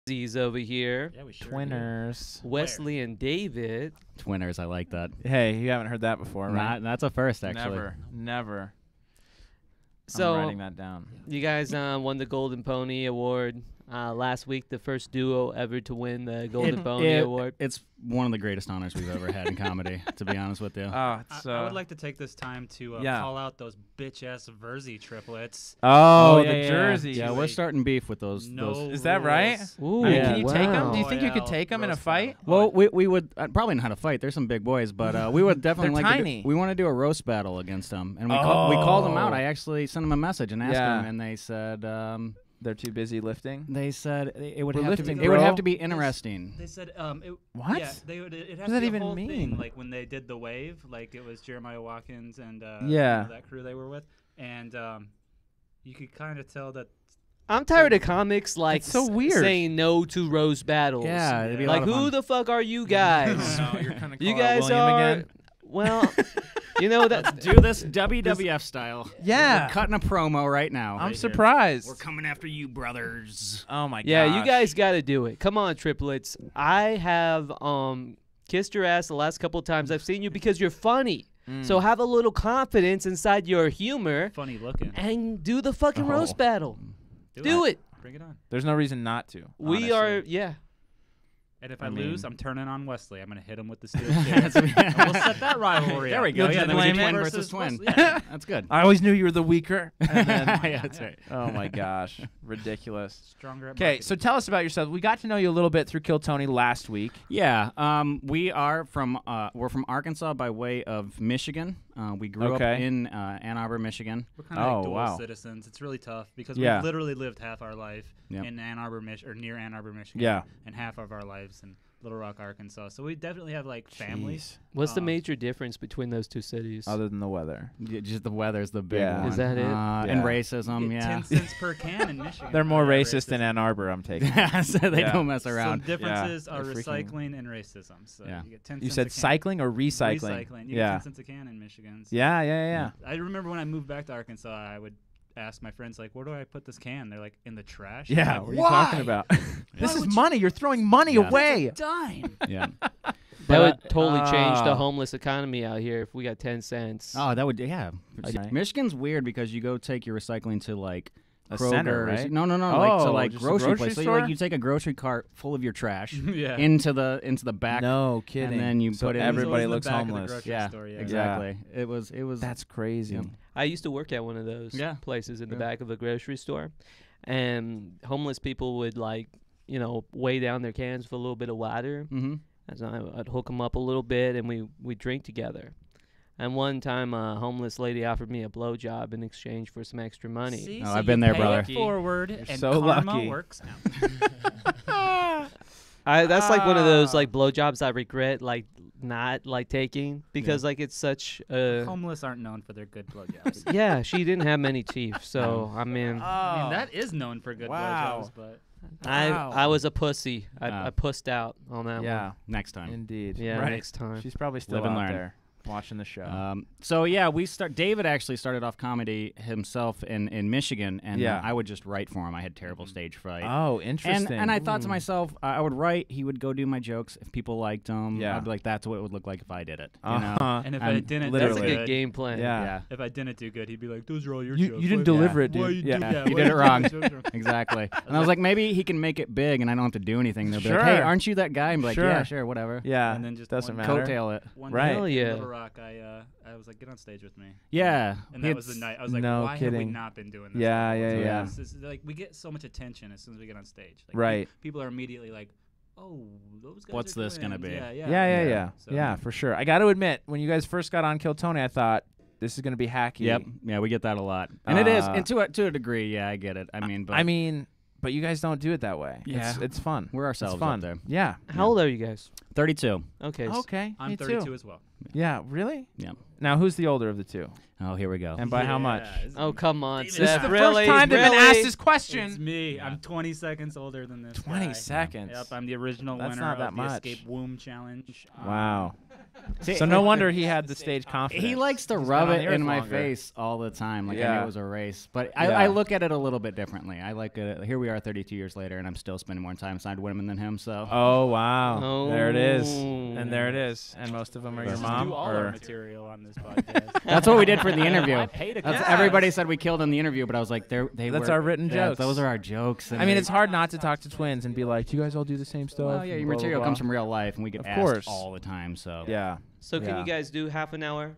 Z's over here. Yeah, we sure Twinners. Wesley and David. Twinners, I like that. Hey, you haven't heard that before, right? That's a first, actually. Never. So I'm writing that down. you guys won the Golden Pony Award last week, the first duo ever to win the Golden Pony Award. It's one of the greatest honors we've ever had in comedy, to be honest with you. I would like to take this time to call out those bitch-ass Verzi triplets. Oh, yeah, the yeah. jersey. Yeah, we're starting beef with those. Is that right? Ooh, I mean, can you take them? wow. Do you think you could take them in a fight? Well, we would probably know how to fight. There's some big boys, but we would definitely They're like tiny. we want to do a roast battle against them, and we called them out. Oh. I actually sent them a message and asked them, and they said They're too busy lifting. it would We're have to lifting, be, it would have bro. to be interesting. They said What? Yeah, it has does to that be a even whole mean? thing, like when they did the wave, like it was Jeremiah Watkins and that crew they were with, and you could kind of tell that. I'm tired of comics like It's so weird. saying no to roast battles. Yeah, it'd be a like lot of who fun. the fuck are you guys? No, you're kind of You guys William are again. well. You know that. Do this WWF style. Yeah. We're cutting a promo right now. I'm here. surprised. We're coming after you, brothers. Oh my god. Yeah, you guys got to do it. Come on, triplets. I have kissed your ass the last couple of times I've seen you because you're funny. So have a little confidence inside your humor Funny looking. and do the fucking roast battle. Do Do it. Bring it on. There's no reason not to. We honestly. are, yeah. And if I I lose, mean- I'm turning on Wesley. I'm gonna hit him with the steel chair. And we'll set that rivalry. There we up. go. You'll Yeah, just then we blame do it twin versus versus twin. Wesley. Yeah. That's good. I always knew you were the weaker. And then, Yeah, that's right. oh my gosh, ridiculous. Stronger. Okay, so tell us about yourself. We got to know you a little bit through Kill Tony last week. Yeah, we are from we're from Arkansas by way of Michigan. We grew up Okay. in Ann Arbor, Michigan. we're kind of like Oh, dual wow. citizens. It's really tough because Yeah. we've literally lived half our life Yep. in Ann Arbor, or near Ann Arbor, Michigan. Yeah. And half of our lives in Little Rock, Arkansas. So we definitely have like families. Jeez. What's the major difference between those two cities? Other than the weather. Just the weather's the big Yeah. one. Is that it? And Yeah. racism, You get yeah. 10 cents per can in Michigan. They're more Yeah, racist than Ann Arbor, I'm taking. So they Yeah. don't mess So around. differences are they're freaking- recycling and racism. So Yeah. you get 10 You cents said a can. cycling or recycling? Recycling. You get Yeah. 10 cents a can in Michigan. So Yeah. I remember when I moved back to Arkansas, I would ask my friends, like, where do I put this can? They're like, in the trash. Yeah, I'm what are like, you why? talking about? This is would you- money. You're throwing money Yeah. away. Dime. Yeah. That would totally change the oh. homeless economy out here if we got 10 cents. Oh, that would, yeah. Okay. Michigan's weird because you go take your recycling to like A Kroger. center, right? No, like to Oh, like just a grocery grocery place. So store? you take a grocery cart full of your trash Yeah. into the back. No kidding. And then you so put it in- everybody It's always in the looks back of the homeless. grocery Yeah, store, yeah. exactly. It was. That's crazy. Yep. I used to work at one of those Yeah. places in the Yeah. back of a grocery store, and homeless people would weigh down their cans with a little bit of water. Mm-hmm. And so I'd hook them up a little bit, and we drink together. And one time, a homeless lady offered me a blowjob in exchange for some extra money. See, Oh, so I've been you there, pay brother. it forward, You're and so karma lucky. works out. That's like one of those like blowjobs I regret not taking because it's such a Homeless aren't known for their good blowjobs. yeah. She didn't have many teeth, so I mean I mean, that is known for good Wow. blowjobs, but I was a pussy. I Oh. pussed out on that Yeah, Next time. indeed. Yeah, right. next time. She's probably still Live and out learn. there watching the show. So yeah, David actually started off comedy himself in Michigan, and Yeah. I would just write for him. I had terrible stage fright. Oh, interesting. And I thought to myself, I would write. He would go do my jokes. If people liked them, Yeah. I'd be like, "That's what it would look like if I did it." You Uh-huh. know? and if I'm I didn't That's a do literally. good game plan. Yeah. Yeah, if I didn't do good, he'd be like, "Those are all your You jokes." didn't Why- deliver it, Why dude. you Yeah. do that? you Why did it wrong. do those jokes? exactly. And I was like, maybe he can make it big, and I don't have to do anything. They'll be like, Sure. "Hey, aren't you that guy?" And be like, Sure. "Yeah, sure, whatever." Yeah, And then just doesn't one matter. Coattail it. One Right. day Hell in yeah. Little Rock, I was like, "Get on stage with me." Yeah, And that was the night. I was like, No "Why have we kidding. not been doing this?" Yeah, before?" yeah, So yeah. It's like we get so much attention as soon as we get on stage. Like, Right. People are immediately like, "Oh, those guys What's are this gonna twins." be? Yeah, Yeah, So- for sure. I got to admit, when you guys first got on Kill Tony, I thought this is going to be hacky. Yep. Yeah, we get that a lot, and it is, and to a degree. Yeah, I get it. I mean, but you guys don't do it that way. Yeah. It's fun. we're ourselves It's fun. up there. Yeah. How old are you guys? 32. Okay. Okay. I'm me 32 too. as well. Yeah. Really? Yeah. Now, who's the older of the two? Oh, here we go. And by how much? Oh, come on, This is Seth. the really? first time they've been Really? asked this It's question. me. Yeah. I'm 20 seconds older than this 20 guy. seconds. Yep, I'm the original That's winner not that of the much. Escape Womb Challenge. Wow. So no wonder he had the stage confidence. He likes to He's rub been on it the in earth my longer. face all the time, like I knew it was a race. But Yeah. I look at it a little bit differently. I like it. Here we are 32 years later, and I'm still spending more time beside women than him. So. Oh wow! Oh. There it is, and there it is, and most of them are your Just mom. do all or our material on this podcast. That's what we did for the interview. I paid a That's, guest. everybody said we killed in the interview, but I was like, they That's were, our written yeah, jokes. Those are our jokes. I mean, it's hard not to talk to twins and be like, "Do you guys all do the same stuff?" Well, yeah, and your blah, blah, material blah. comes from real life, and we get Of asked course. all the time. So Yeah. So can Yeah. you guys do half an hour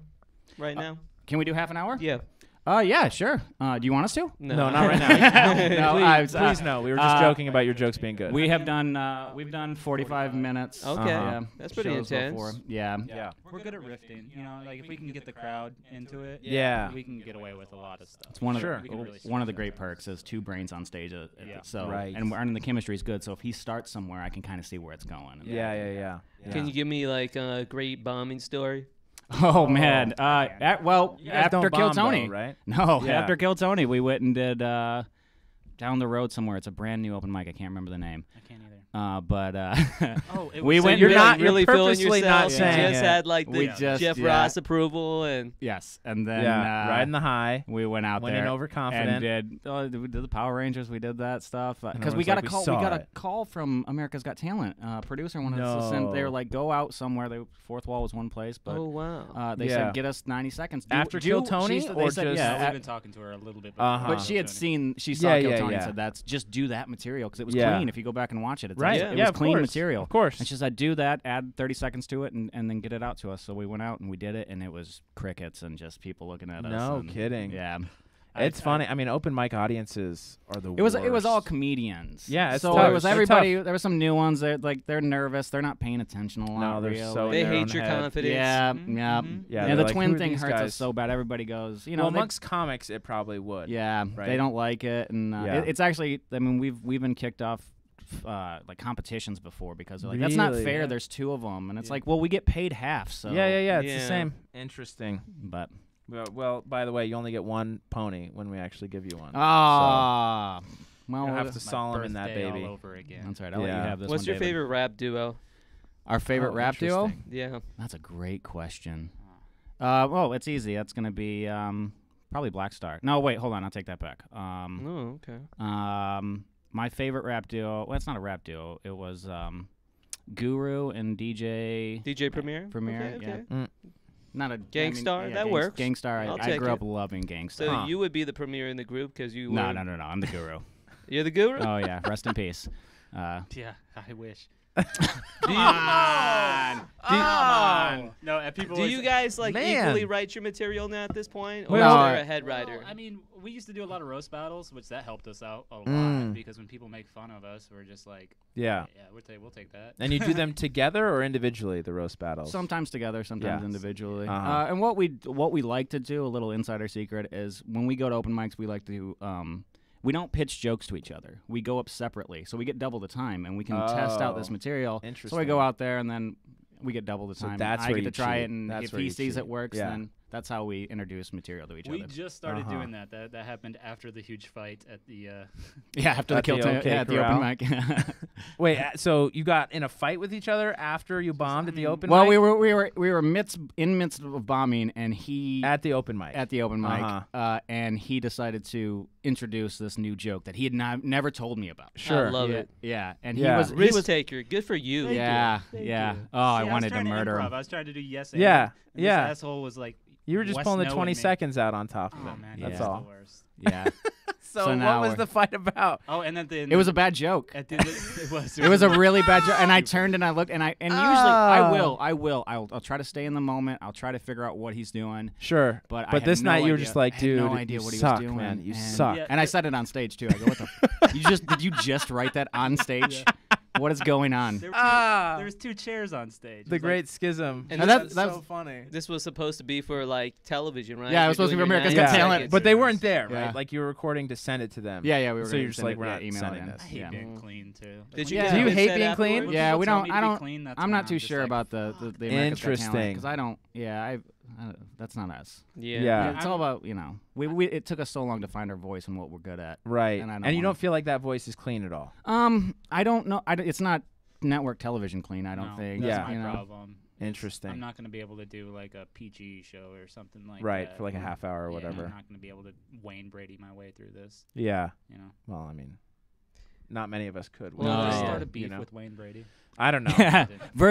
right now? Can we do half an hour? Yeah. Yeah, sure. Do you want us to? No, not right now. No, Please no. We were just joking about your jokes being good. We have done. We've done 45 minutes. Okay. Yeah, That's pretty shows intense. before. Yeah. Yeah. We're good at riffing. You know, like if we can get the crowd into it, Yeah. we can get away with a lot of stuff. It's one of Sure. the, We can really one of the stretch great that. perks is two brains on stage. Yeah. So Right. and the chemistry is good. So if he starts somewhere, I can kind of see where it's going. Yeah. Can you give me like a great bombing story? Oh man. You guys After don't Kill bomb, Tony, though, right? No, Yeah. after Kill Tony, we went and did down the road somewhere. It's a brand new open mic. I can't remember the name. I can't either. But Oh, it we was went. you're Really- not- you're really feeling purposely not yourself. saying You just it. had like We the just- Jeff yeah. Ross approval and Yes, and then Riding the high. we went out Went there in overconfident. and we did the Power Rangers. We did that stuff because everyone's we got like, a "We call. saw We got a it." call from America's Got Talent. Producer wanted us to send. They were No. like, go out somewhere. The fourth wall was one place, but oh wow. they Yeah. said get us 90 seconds After Kill Tony, they or said, just- yeah, We've at- been talking to her a little bit. Before Uh-huh. but she had Tony. seen, she saw Yeah, Kill yeah, Tony and yeah. said, "That's just do that material because it was Yeah. clean. If you go back and watch it, it's Right. it Yeah, was of clean course. material. Of course. And she said, do that, add 30 seconds to it, and then get it out to us. So we went out and we did it, and it was crickets and just people looking at us. No and- kidding. Yeah. It's funny. I mean, open mic audiences are the It was worst. all comedians. Yeah, it's so tough. it was They're everybody. tough. There were some new ones that like they're nervous. They're not paying attention a lot. No, they're really. so in They their hate own your head. confidence. Yeah, Mhm, yeah, mhm. Yeah, yeah. they're The like, twin "Who are thing these hurts guys?" us so bad. Everybody goes, you know, Well, they- amongst comics, it probably would. yeah, right. they don't like it, and Yeah. it's actually. I mean, we've been kicked off. Like competitions before because they're like that's not Really? fair. Yeah. There's two of them, and it's like, well, we get paid half. So Yeah. It's the Yeah. same. Interesting. But Well, by the way, you only get one pony when we actually give you one. well, You'll have to My Solomon that birthday baby. all over again. that's right. I'll let Yeah. you have this What's one, your David. favorite rap duo? Our favorite Oh, rap duo? interesting. Yeah. That's a great question. Well, it's easy. That's gonna be probably Black Star. No, wait, hold on. I'll take that back. Oh, okay. My favorite rap duo. Well, it's not a rap duo. It was Guru and DJ DJ Premier? Premier. Okay, Yeah. okay. Not a Gangstar? That works. Gangstar. I'll I take grew it. up loving Gangstar. So Huh. you would be the premier in the group because you No, were... no. I'm the Guru. You're the guru? Oh yeah, rest in peace. Yeah, I wish. Do you, No, and people. do always- you guys like Man. equally write your material now at this point? Or Well, is there a head writer? Well, I mean, we used to do a lot of roast battles, which that helped us out a lot Mm. because when people make fun of us, we're just like, Yeah. yeah, we'll take that. And you do them together or individually, the roast battles? Sometimes together, sometimes Yeah. individually. Uh-huh. And what we like to do, a little insider secret, is when we go to open mics, we like to we don't pitch jokes to each other. We go up separately, so we get double the time, and we can test out this Oh, material. So I interesting. go out there, and then we get double the So time. that's I where get you to try cheat. it, and That's if where he you sees cheat. it works, Yeah. then that's how we introduce material to each We other. just started Uh-huh. doing that. That happened after the huge fight at the. Yeah, after the At kill the time, OK yeah, at the Corral? open mic. Wait, so you got in a fight with each other after you bombed at the open well, mic? we were midst of bombing, and he At the open mic. at the open mic, Uh-huh. and he decided to introduce this new joke that he had never told me about. Sure. I love yeah, it. yeah, and Yeah. he Risk was taker. Good for you. yeah, yeah. Oh, I was wanted to trying murder improv. him. I was trying to do yes. Yeah, and yeah. This asshole was like. You were just Wes pulling the knowing 20 me. seconds out on top of Oh it. man, That's he's all. the worst. Yeah. So, So what now was we're- the fight about? Oh, and then It was a bad joke. it was. It was a really bad joke, and I turned and I looked, and usually I'll try to stay in the moment. I'll try to figure out what he's doing. Sure. But I But had this no night you were idea. just like, I had dude, no idea you what he suck, was doing, man. You and- suck. Yeah. And I said it on stage too. I go, what the? Did you just write that on stage? What is going on? There was two chairs on stage. The Great Schism. And that's that's- so funny. This was supposed to be for like television, right? Yeah, it You're was supposed to doing be your America's 90 Got Talent. seconds. But they weren't there, Yeah. right? Like you were recording to send it to them. Yeah, we were. So ready you're to just send like, it, we're yeah, not email sending it in. this. I hate Yeah. being clean too. Did you Yeah. get Do you upset hate being afterwards? clean? Yeah, we People tell don't. me to I be don't. clean, that's I'm when not too just sure like, about the America's Got Talent, Interesting. because I don't. Yeah, that's not us. Yeah. Yeah. It's all about we. It took us so long to find our voice and what we're good at. Right. And I don't And you wanna- don't feel like that voice is clean at all. I don't know. It's not network television clean. I don't No, think. That's Yeah. my you know. problem. Interesting. I'm not going to be able to do like a PG show or something like right, that. for like a half hour or whatever. I'm not going to be able to Wayne Brady my way through this. Yeah. You know. Well, I mean, not many of us could. Well, Well, No. start a beef you know? with Wayne Brady. I don't know. Yeah.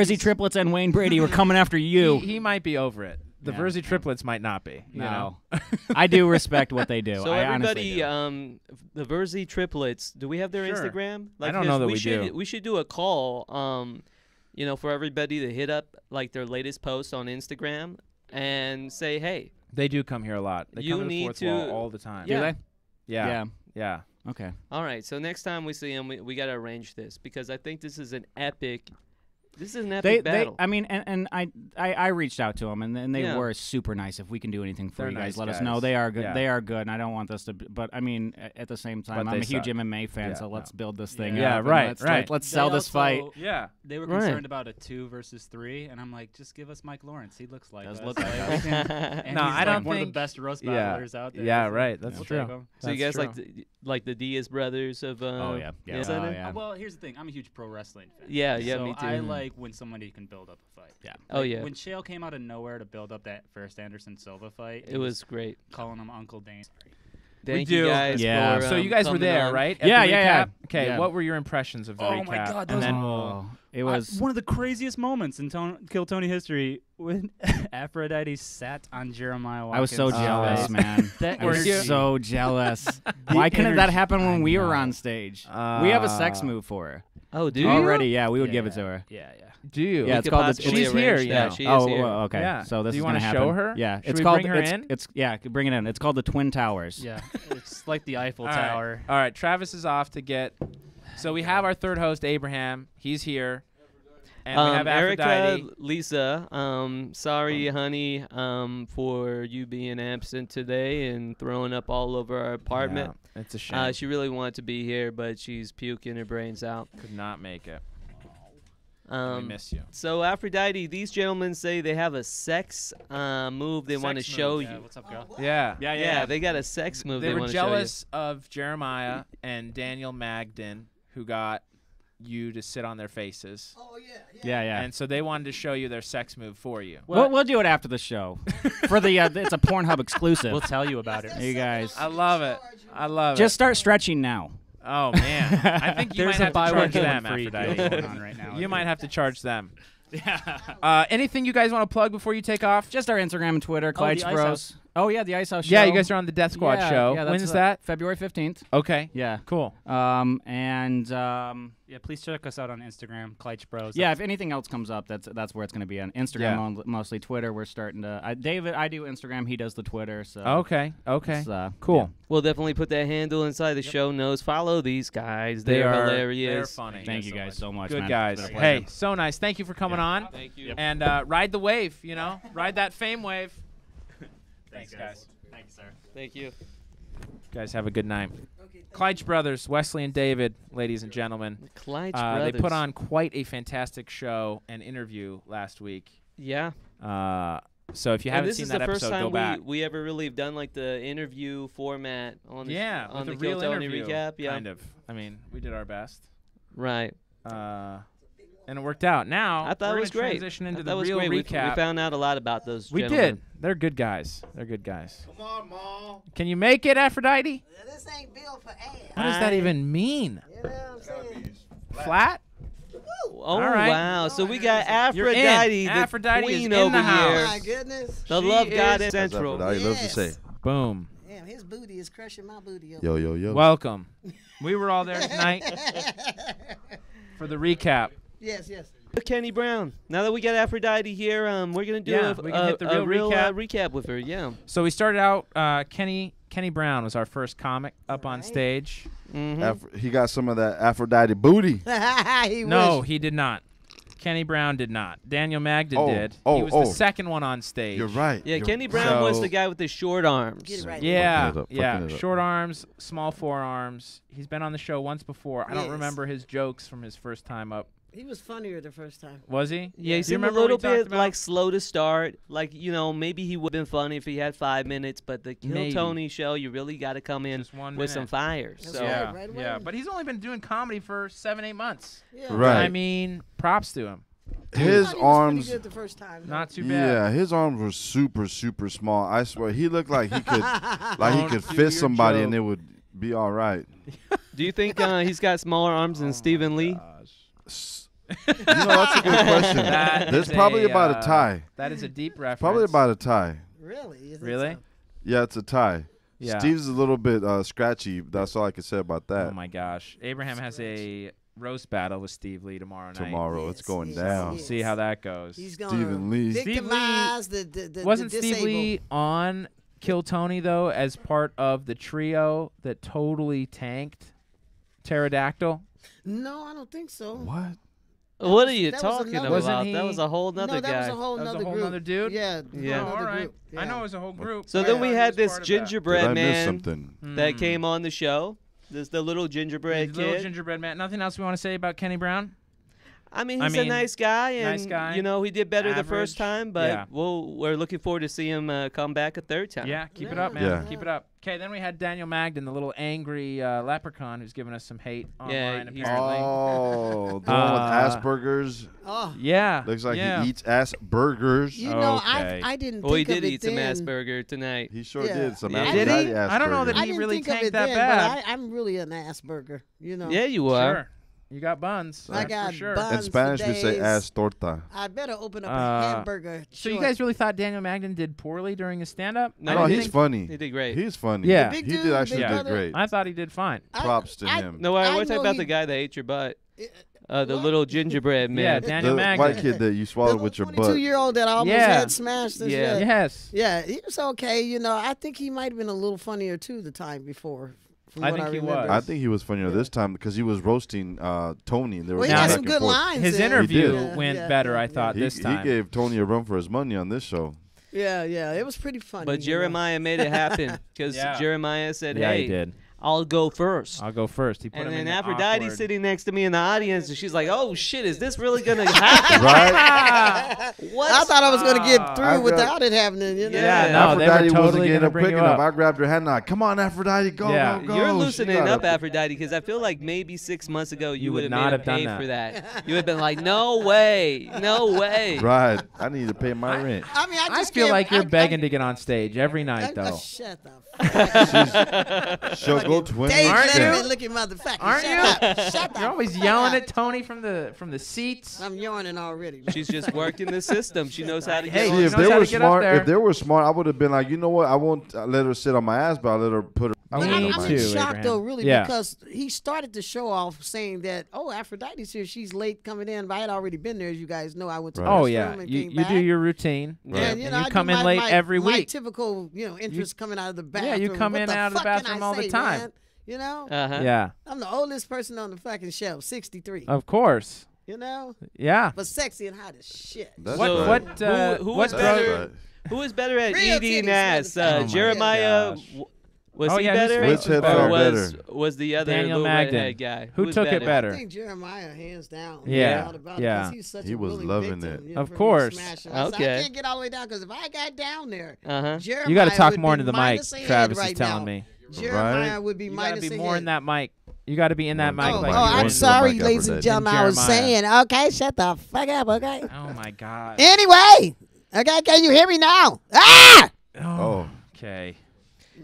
He's- triplets and Wayne Brady were coming after you. He might be over it. The Yeah. Verzi triplets might not be. You No. know? I do respect what they do. So I honestly everybody, do. the Verzi triplets, do we have their Sure. Instagram? I don't know that we should, do. We should do a call, you know, for everybody to hit up like their latest post on Instagram and say, hey, They do come here a lot. They You come to the need fourth to- wall all the time. Do Yeah. they? Yeah. Yeah. Okay. all right. So next time we see them, we got to arrange this because I think this is an epic. This is an epic battle. I mean, and I reached out to them, and they Yeah. were super nice. If we can do anything for They're you guys, nice let us guys. know. They are good. Yeah. They are good, and I don't want this to. But I mean, at the same time, But I'm they a huge suck. MMA fan, Yeah, so let's no. build this thing. Yeah, up, and right, right. Let's sell this fight. Yeah. They were Right. concerned about a 2 versus 3, and I'm like, just give us Mike Lawrence. He looks like Does us. look like Like, us. we can- and No, he's I like don't one of think- the best roast Yeah. battlers out there. Yeah, So right. That's we'll true. take 'em. so you That's guys true. like the Diaz brothers of Oh yeah, yeah, Is oh, that it? yeah. Well, here's the thing. I'm a huge pro wrestling fan. Yeah, so me too. I like when somebody can build up a fight. Yeah. Oh, Like, yeah. When Shale came out of nowhere to build up that first Anderson Silva fight, It was great. calling him Uncle Dane. Thank do. you guys. Yeah. For, So you guys were coming there, on. right? At Yeah, the yeah, yeah. recap? Okay, Yeah. what were your impressions of the Oh recap? my God, and those then Oh, it was. one of the craziest moments in Kill Tony history when Aphrodite sat on Jeremiah Watkins. I was so jealous, man. That I was energy. so jealous. Why couldn't that energy. happen when we were I on know. stage? We have a sex move for her. Oh, do you? Already, yeah, we would Yeah, give it to her. Yeah, yeah. do you? Yeah, We it's could called the- possibly She's here, arrange yeah. that. She Oh, is here. well, okay. Yeah. So this Do you is wanna gonna show happen. her? Yeah, Should it's we called. bring her in? It's yeah, bring it in. It's called the Twin Towers. Yeah, it's like the Eiffel All right. Tower. All right, Travis is off to get. So we have our third host, Abraham. He's here. And we have Erica, Aphrodite. Lisa, sorry, honey, for you being absent today and throwing up all over our apartment. Yeah, it's a shame. She really wanted to be here, but she's puking her brains out. Could not make it. We miss you. So Aphrodite, these gentlemen say they have a sex move they want to Sex show move. Yeah, you. what's up, girl? Yeah. Yeah, they got a sex move They they were want to show you. jealous of Jeremiah and Daniel Magden, who got you to sit on their faces. Yeah, yeah. And so they wanted to show you their sex move for you. We'll do it after the show. For the it's a Pornhub exclusive. We'll tell you about it. you guys I love it. I love just it. start stretching now. Oh, man. I think you might There's a have to buy one charge get them, one free deal Aphrodite. going on right now. You might have to charge them. Yeah. Anything you guys want to plug before you take off? Just our Instagram and Twitter, the Clyde's Ice Bros. House. Oh yeah, the Ice House show. Yeah, you guys are on the Death Squad Yeah, show. yeah, that's, When's that? February 15th. Okay. Yeah. Cool. Yeah, please check us out on Instagram, Clyde Bros. Yeah, if anything else comes up, that's where it's going to be on Instagram, Yeah. mostly Twitter. We're starting to. I do Instagram. He does the Twitter. So Okay. Okay. it's, Cool. We'll definitely put that handle inside the show notes. Follow these guys. They They're are hilarious. They're funny. Thank you guys so much. Good man. guys. It's been a pleasure. Hey, so nice. Thank you for coming on. Thank you. And ride the wave, you know? Ride that fame wave. Thanks, guys. Thanks, sir. Thank you. Guys, have a good night. Clyde's brothers, Wesley and David, ladies and gentlemen. Clyde's They brothers. put on quite a fantastic show and interview last week. Yeah. So if you And haven't this seen is that the first episode, go time back. we ever really have done like the interview format on the Yeah, on with the a real Kill Tony interview, recap. Yeah. kind of. I mean, we did our best. Right. And it worked out. Now I thought we're it was gonna great. transition I into thought the it was real great. We recap. found out a lot about those We gentlemen. did. They're good guys. They're good guys. Come on, Ma. Can you make it, Aphrodite? This ain't built for ass. What does that even mean? You know what I'm saying? Flat? Oh All right. wow! So we got You're in. Aphrodite, the Aphrodite is queen in over the here, house. My goodness. the She love is- goddess That's central. Aphrodite loves to Yes. say. Boom. Damn, his booty is crushing my booty. Yo, yo, yo. Welcome. We were all there tonight for the recap. Yes, yes. Kenny Brown. Now that we got Aphrodite here, we're gonna do Yeah, we can hit the real recap. recap with her. Yeah. So we started out, Kenny Brown was our first comic up on Right. stage. Mm-hmm. He got some of that Aphrodite booty. He No, wish. he did not. Kenny Brown did not. Daniel Magden Oh, did. oh, he was oh. the second one on stage. You're right. Yeah, You're Kenny Brown was So- the guy with the short arms. Get it right. Yeah, Fucking it up, yeah. fucking it up. Short arms, small forearms. He's been on the show once before. I don't Yes. remember his jokes from his first time up. He was funnier the first time. Was he? Yeah, he Do you seemed a remember what he little talked bit about? like slow to start. Like, you know, maybe he would have been funny if he had 5 minutes, but the Kill Maybe. Tony show, you really got to come in Just 1 with some minute. fire. That's So, right. Yeah, away. yeah. But he's only been doing comedy for 7-8 months. Yeah. Right. I mean, props to him. his Pretty arms. good the first time. Not too bad. Yeah, his arms were super, super small. I swear, he looked like he could, Don't do fist your somebody and joke. it would be all right. Do you think he's got smaller arms than Stephen Lee? That's a good question. That There's is probably about a tie. That is a deep reference. Probably about a tie. Really? You think Really? so? Yeah, it's a tie. Yeah. Steve's a little bit scratchy. That's all I can say about that. Oh my gosh. Abraham has a roast battle with Steve Lee tomorrow night. Tomorrow, it's Yes, going yes, down. yes. See how that goes. He's going Stephen Lee. Steve Lee- victimize the Wasn't disabled. Steve Lee on Kill Tony though as part of the trio that totally tanked Pterodactyl? No, I don't think so. What? What are you that was talking another- about? Wasn't That he- was a whole nother No, that guy. was a whole That was a nother whole group. nother dude? Yeah. Yeah. whole Oh, all nother right. group. I Yeah. know it was a whole group. So I then thought we he had was this part of that. Did gingerbread I miss man something? that Hmm. came on the show. This the little gingerbread Little kid. gingerbread man. Nothing else we want to say about Kenny Brown? I mean, I he's mean, a nice guy, and nice guy, he did better the first average, time, but yeah. we're looking forward to see him come back a third time. Yeah, keep it Yeah. up, man. Yeah. Keep it up. Okay, then we had Daniel Magden, the little angry leprechaun who's giving us some hate online, he's- apparently. Oh, the one with Asperger's. Oh, Yeah. Looks like yeah. he eats ass burgers. you know, Okay. I didn't Well, he think of did it eat some then. Asperger tonight. He sure Yeah. did. Some Yeah. Did he? Aphrodite I don't know that I he didn't really think of tanked it that then, bad. but I'm really an Asperger, you know. Yeah, you are. Sure. You got buns. I that's got for sure. buns. In Spanish, we say days. ass torta. I better open up Uh, a hamburger. So you guys really thought Daniel Magden did poorly during his stand-up? No, I No, didn't he's think- funny. He did great. He's funny. Yeah. big He dude, did actually big did brother. great. I thought he did fine. Props to him. No, I what's know about he- the guy that ate your butt? The What? little gingerbread man. Yeah, The Daniel Magden. white kid that you swallowed with your butt. 22-year-old that I almost Yeah. had smashed. And Yeah. shit. Yes. Yeah, he was okay. You know, I think he might have been a little funnier too the time before. From I what think he remember. was. I think he was funnier this time because he was roasting Tony. They were Well, he Now, got back some and good forth. lines. His in. interview Yeah, went better, I thought, He, this he time. gave Tony a run for his money on this show. Yeah, it was pretty funny. But Jeremiah made it happen because Yeah. Jeremiah said, Yeah, "Hey, he did. I'll go first." I'll go first. He put And him in then the Aphrodite awkward- sitting next to me in the audience, and she's like, "Oh shit, is this really gonna happen?" Right? What? I thought I was going to get I through got- without it happening. You know? Yeah, no, they were Aphrodite wasn't totally getting gonna up bring quick you enough. up. I grabbed her hand. Like, come on, Aphrodite, go, Yeah. go, go. You're She loosening got up, up. Aphrodite, because I feel like maybe 6 months ago you would would not have have done paid that. for that. You would have been like, "No way, no way." Right. I need to pay my rent. I mean, I I just feel can't- like you're I- begging to get on stage every night, though. Shut the She'll go 20 Dave Aren't you? Letterman looking motherfucker. Aren't Shut you? up. Shut You're up. always yelling at Tony from the seats. I'm yawning already. She's just working the system. She knows how to Hey, get. See, she if knows they how were to get up smart, there. if they were smart, I would have been like, you know what? I won't let her sit on my ass, but I'll let her put her. But Me I'm too, in shock Abraham. though, really, Yeah. because he started the show off saying that, "Oh, Aphrodite's here. She's late coming in." But I had already been there, as you guys know. I went to the Oh restroom yeah, and you came you back. do your routine. Right. And, And you know, you I do come in my- late my- every my week. typical, interest coming out of the bathroom. Yeah, you come What in the and out of the fuck can bathroom I all the say, time. man? You know, Uh-huh. Yeah, I'm the oldest person on the fucking shelf, 63. of course. You know, Yeah. but sexy and hot as shit. That's What right. what who what was That's better? right. Who is better at Real eating titties, ass? motherfucker. Oh my Jeremiah. gosh. Was Oh, he yeah, who's better? Which head or felt was the other Daniel little Magden. redhead guy? Who was took it I better? think Jeremiah, hands down. Yeah, no doubt about it, yeah. 'cause he's such He a was willing loving victim, it. you know, Of for me to course. smash him. I said, Okay. I can't get all the way down because if I got down there, Uh-huh. Jeremiah You got to talk would more be into the mic. minus a head Travis right is telling now. me. Jeremiah Right? would be You got to minus be a more head. in that mic. You got to be in that mic. Oh, like oh, you're I'm in- sorry, Like ladies and Aphrodite. gentlemen. I was Jeremiah. saying, okay, shut the fuck up, okay? Oh my God. Anyway, okay, can you hear me now? Ah! Oh. Okay.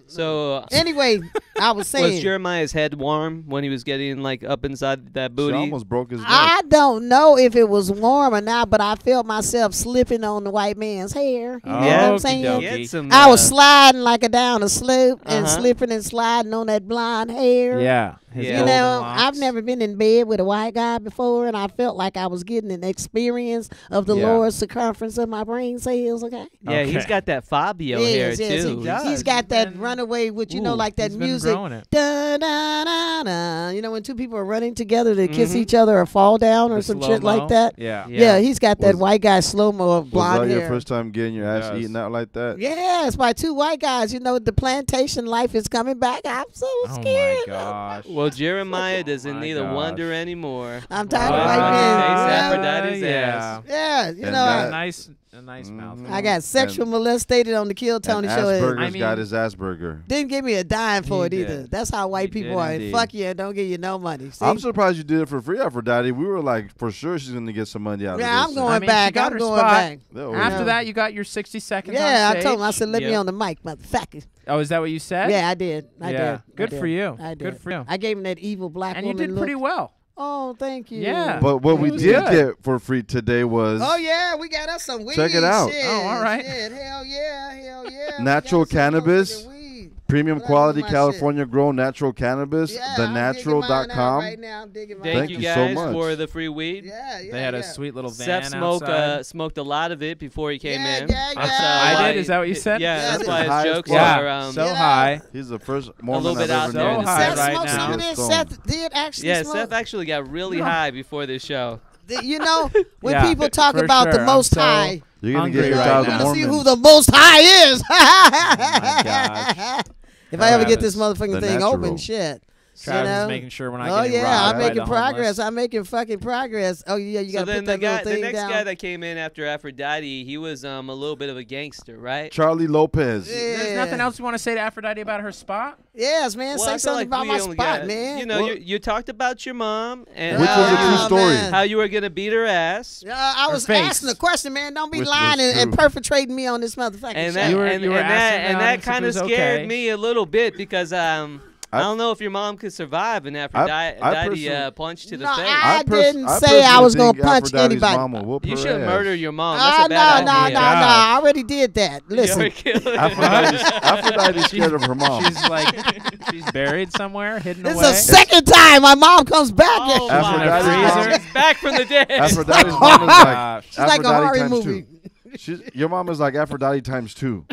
So Anyway, I was was saying, Jeremiah's head warm when he was getting like up inside that She booty? almost broke his neck. I don't know if it was warm or not, but I felt myself slipping on the white man's hair. You know what I'm saying? Okey-dokey. He had some, I was sliding like a down a slope and Uh-huh. slipping and sliding on that blonde hair. Yeah. His You You golden know, locks. I've never been in bed with a white guy before, and I felt like I was getting an experience of the Yeah. lower circumference of my brain cells, okay? Yeah, he's Okay. got that Fabio hair yes, too. he does. He's got He's that been- runaway with, you know, Ooh, like that he's been music. growing it. Da, da, da, da. You know, when two people are running together to kiss each other or fall down or The some shit like slow-mo. that. Yeah. Yeah, he's got that Was- white guy slow-mo of Was blonde that hair. your first time getting your ass Yes. eaten out like that? Yeah, it's by two white guys. You know, the plantation life is coming back. I'm so Oh my scared. gosh. Well, Jeremiah doesn't my need a gosh. wonder anymore. I'm tired Well, of that's white when he men. takes you know? Aphrodite's yeah. ass. Yeah, you And know, that- Nice A nice mouth. I got sexual molested on the Kill Tony show. Asperger's got his Asperger. Didn't give me a dime for it either. That's how white people are. indeed. Fuck you, don't give you no money. See? I'm surprised you did it for free, Aphrodite. We were like, for sure she's going to get some money out of this. Yeah, I'm going she back. got I'm her going spot. back. After that, you got your 60 seconds on Yeah, stage. I told him. I said, let me on the mic, motherfucker. Oh, is that what you said? Yeah, I did. I did. Good for you. I did. Good for you. I gave him that evil black And you woman did pretty look. well. Oh, thank you. Yeah. But what we was did good. get for free today was Oh, yeah, we got us some weed. Check it out. Shit, Oh, all right. Shit. Hell yeah. We natural got some cannabis, motherfucking weed. premium Well, quality that's my California grown natural cannabis, Yeah, I'm digging mine out thenatural.com. right now. I'm digging mine Thank out. you you so guys much. for the free weed. Yeah, yeah. They had yeah. a sweet little van Seth outside. smoked a lot of it before he came Yeah, in. yeah, That's, yeah. I why- did? Is that what you said? Yeah, Yeah, that's the why his highest jokes quality. are. So Yeah. high. He's the first Mormon little bit I've out ever there. known So high Seth right smoked now. some of Get this. stoned. Seth did actually Yeah, smoke. Seth actually got really high before this show. You know, when Yeah, people talk for about the sure. Most I'm so High, You're going to hungry get your right thousand now. to see Mormons. who the Most High is. my gosh. If I ever get Travis, this motherfucking the thing natural. open, shit. Travis you know? is making sure we're not Oh getting yeah, robbed I'm by making the progress. homeless. I'm making fucking progress. Oh yeah, you So gotta then put the that little the thing next down. guy that came in after Aphrodite, he was a little bit of a gangster, right? Charlie Lopez. There's nothing else you want to say to Aphrodite about her spot? Yes, man. Well, I Say feel something like about we my only spot, got- man. You know, Well- you talked about your mom and Which was a true Oh, story. man. how you were gonna beat her ass. I was face. asking a question, man. Don't be Which lying was and true. perpetrating me on this motherfucking And show. that, You were and, asking and them that if it kind of was scared okay. me a little bit because I don't know if your mom could survive an Aphrodite personally- punch to the No, face. I didn't say personally I was gonna think punch Aphrodite's anybody. mama whoop You her should ass. murder your mom. That's a No, bad no, idea. I already did that. You Listen, already killed her. Aphrodite's scared of her mom. She's like, she's buried somewhere, hidden this is away. the second time my mom comes back. Oh Aphrodite's my mom- God. She's back from the dead. Aphrodite's mom is like She's like a Aphrodite horror times movie. 2. Your mom is like Aphrodite times 2.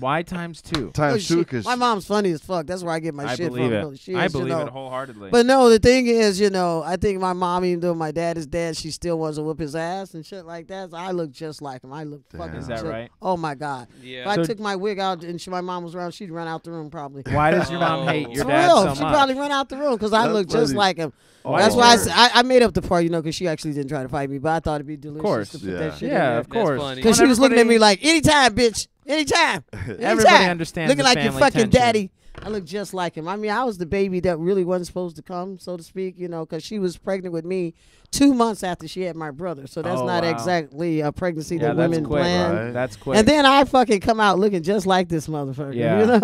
Why times 2? Oh, Times 2 shit. because My mom's funny as fuck. That's where I get my I shit believe from. it. Really. She I is, believe you know. it wholeheartedly. But no, the thing is, you know, I think my mom, even though my dad is dead, she still wants to whip his ass and shit like that. So I look just like him. I look fucking. Is that just- right? Oh my God! If Yeah. I So- took my wig out and my mom was around, she'd run out the room probably. Why does your mom Oh. hate your For dad real, so she'd much? probably run out the room because I That's look just funny. like him. Why That's does why your- I made up the part, you know, because she actually didn't try to fight me, but I thought it'd be delicious course. to put Yeah. that shit in Yeah, there. of course. funny. Because she was looking at me like, anytime, bitch. Anytime. Everybody Anytime. understands Looking the like your family fucking tension. daddy. I look just like him. I mean, I was the baby that really wasn't supposed to come, so to speak, you know, because she was pregnant with me 2 months after she had my brother. So that's Oh, not wow. exactly a pregnancy Yeah, that that's women quick. plan. Right. That's quick. And then I fucking come out looking just like this motherfucker. Yeah. You know?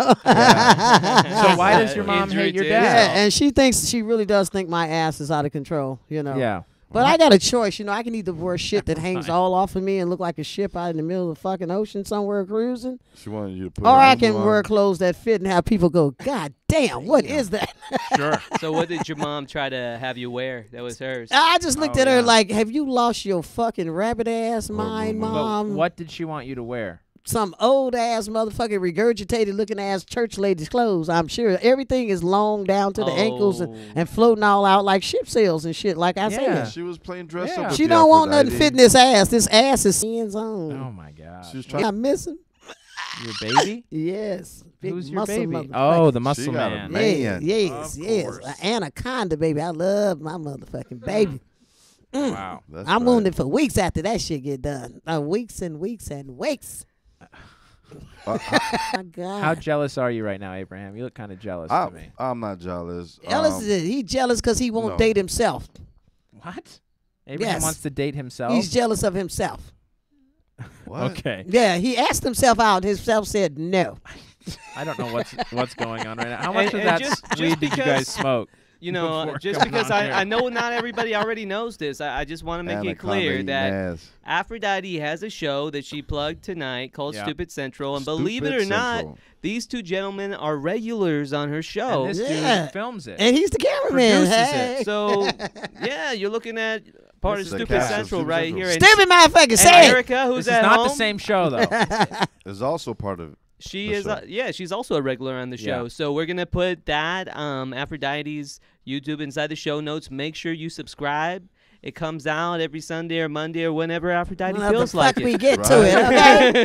So why does your mom Injury hate your to dad? Yeah, and she thinks she really does think my ass is out of control, you know. Yeah. But I got a choice, you know. I can either wear shit that hangs all off of me and look like a ship out in the middle of the fucking ocean somewhere cruising, she wanted you to put or her I underwear can on. wear clothes that fit and have people go, God damn, what is that? Sure. So what did your mom try to have you wear? That was hers. I just looked Oh, at her yeah. like, have you lost your fucking rabbit ass mind, But But mom? what did she want you to wear? Some old ass motherfucking regurgitated looking ass church ladies' clothes. I'm sure everything is long down to the ankles Oh. and floating all out like ship sails and shit. Like I Yeah. said, She was playing dress Yeah. up. With she the don't want nothing Aphrodite. fitting this ass. This ass is hands on. Oh my God. She was trying. I miss him. Your baby? Yes. Big Who's your muscle baby? motherfucker. Oh, the muscle got a man. man. Yeah, yes, Of yes. course. An anaconda, baby. I love my motherfucking baby. Wow. That's I'm right. wounded for weeks after that shit get done. Weeks and weeks and weeks. My God. How jealous are you right now, Abraham? You look kind of jealous to me. I'm not jealous. Jealous is he jealous because he won't no. date himself. What? Abraham Yes. wants to date himself? He's jealous of himself. What? Okay. Yeah, he asked himself out. Himself said no. I don't know what's going on right now. How much And- of and that just weed did you guys because- smoke? You know, before just coming because on here? I know not everybody already knows this, I just want to make it Anaconda clear eating that ass. Aphrodite has a show that she plugged tonight called Yeah. Stupid Central, and believe it Stupid or not, Central. these two gentlemen are regulars on her show. And this Yeah. dude films it. And he's the cameraman. Produces it. Hey. So, yeah, you're looking at part This of is the Stupid cast of Central Stupid right Central. here. Stupid motherfucker, And say it. Erica, who's this is at not home, the same show, though. Is also part of. She the is, show. yeah, she's also a regular on the show. Yeah. So we're gonna put that Aphrodite's YouTube inside the show notes. Make sure you subscribe It comes out every Sunday or Monday or whenever Aphrodite Well, feels the like fuck it. we get to it,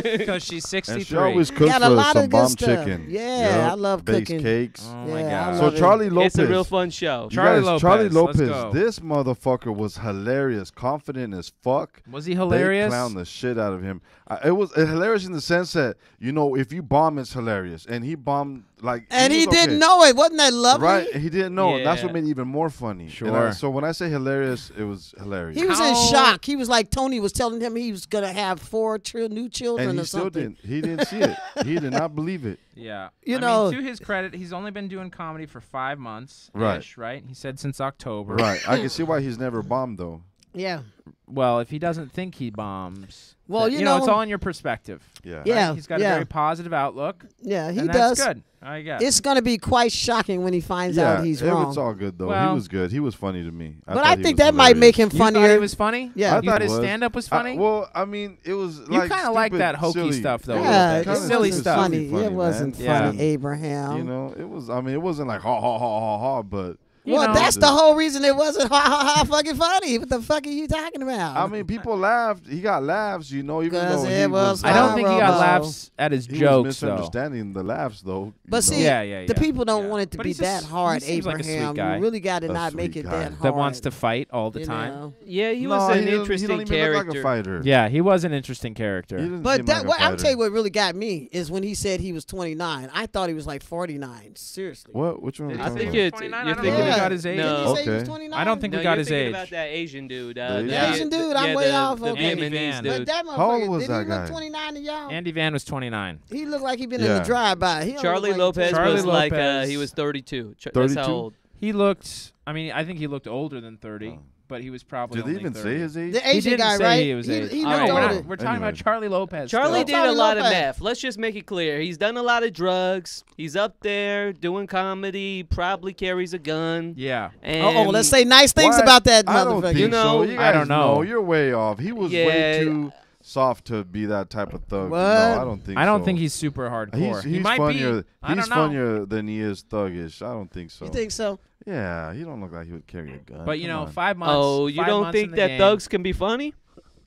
okay? Because she's 63. And she always cooks Got a for lot some of good bomb stuff. chicken. Yeah, I love baked cooking. cakes. Oh my Yeah, I god. So love it. Charlie Lopez. It's a real fun show. You Charlie guys, Lopez, Charlie let's Lopez, go. this motherfucker was hilarious, confident as fuck. Was he hilarious? They clowned the shit out of him. It was hilarious in the sense that, you know, if you bomb, it's hilarious. And he bombed like. And he was didn't okay. know it. Wasn't that lovely? Right, he didn't know. And that's Yeah. what made it even more funny. Sure. So when I say hilarious, it was hilarious. He was in How- shock. He was like Tony was telling him he was gonna have 4 new children and or he still something. didn't. He didn't see it. He did not believe it. Yeah. You I know- mean, to his credit, he's only been doing comedy for 5 months. Right. Right. He said since October. Right. I can see why he's never bombed though. Yeah. Well, if he doesn't think he bombs, Well, then, you know, it's know- all in your perspective. Yeah. Yeah. Right? He's got a yeah. very positive outlook. Yeah, he and does. that's good. I guess. It's gonna be quite shocking when he finds Yeah, out he's it wrong. was all good though. Well- He was good. He was funny to me. but thought I he think was that might make him you thought funnier. he was funny? Yeah. I You thought thought his it was. stand-up was funny? Well, I mean, it was You like kinda like stupid, that hokey silly. stuff, though, a Yeah, little it bit. kinda Silly wasn't stuff. funny. funny, It wasn't man. funny, Yeah. Abraham. You know, it was. I mean, it wasn't like ha ha ha ha ha, but You Well, know, that's the whole reason it wasn't ha ha ha fucking funny. What the fuck are you talking about? I mean, people laughed. He got laughs, you know, even 'Cause though it he was I don't think he got horrible. laughs at his he was jokes, though. misunderstanding the laughs, though. But you see, know. Yeah. the people don't Yeah. want it to But be he's that hard, he seems like a sweet Abraham. guy You really got to A not make sweet it guy. that hard. that wants to fight all the you time. know? Yeah, he No, was an he don't interesting even look character. like a fighter. Yeah, he was an interesting character. He didn't But seem that, like a what I'm fighter. telling you, what really got me is when he said he was 29. I thought he was like 49. Seriously. What? Which one? Did are he we say talking he was about? 29? I you're don't know thinking if he Yeah. got his age. Didn't he No. say he was Okay. 29? I don't think No, we got you're his thinking age. about that Asian dude. The The Asian dude, I'm yeah, way the, off. The Okay. Andy Yemenis Van. But dude. that How old motherfucker, was did he that look guy? 29 to y'all? Andy Van was 29. He looked like he been in Yeah. the drive-by. He don't Charlie look like Lopez Charlie was like Lopez. he was 32. That's how 32? old. He looked. I mean, I think he looked older than 30, Oh. but he was probably. Did they only even 30. say his age? The He Asian didn't guy, say right? he was age. He All looked right, we're, older. not, we're talking Anyway. about Charlie Lopez. Charlie still. did Charlie a lot of Lopez. meth. Let's just make it clear. He's done a lot of drugs. He's up there doing comedy. Probably carries a gun. Yeah. And Let's say nice things Why? about that I don't motherfucker. think You know, so. You I guys don't know. You're way off. He was Yeah. way too soft to be that type of thug. What? No, I don't think. I don't so. think he's super hardcore. He's he might funnier. be. I He's don't know. funnier than he is thuggish. I don't think so. You think so? Yeah, he don't look like he would carry a gun. But you Come know, on. 5 months. Oh, you 5 don't months in think the that game. thugs can be funny?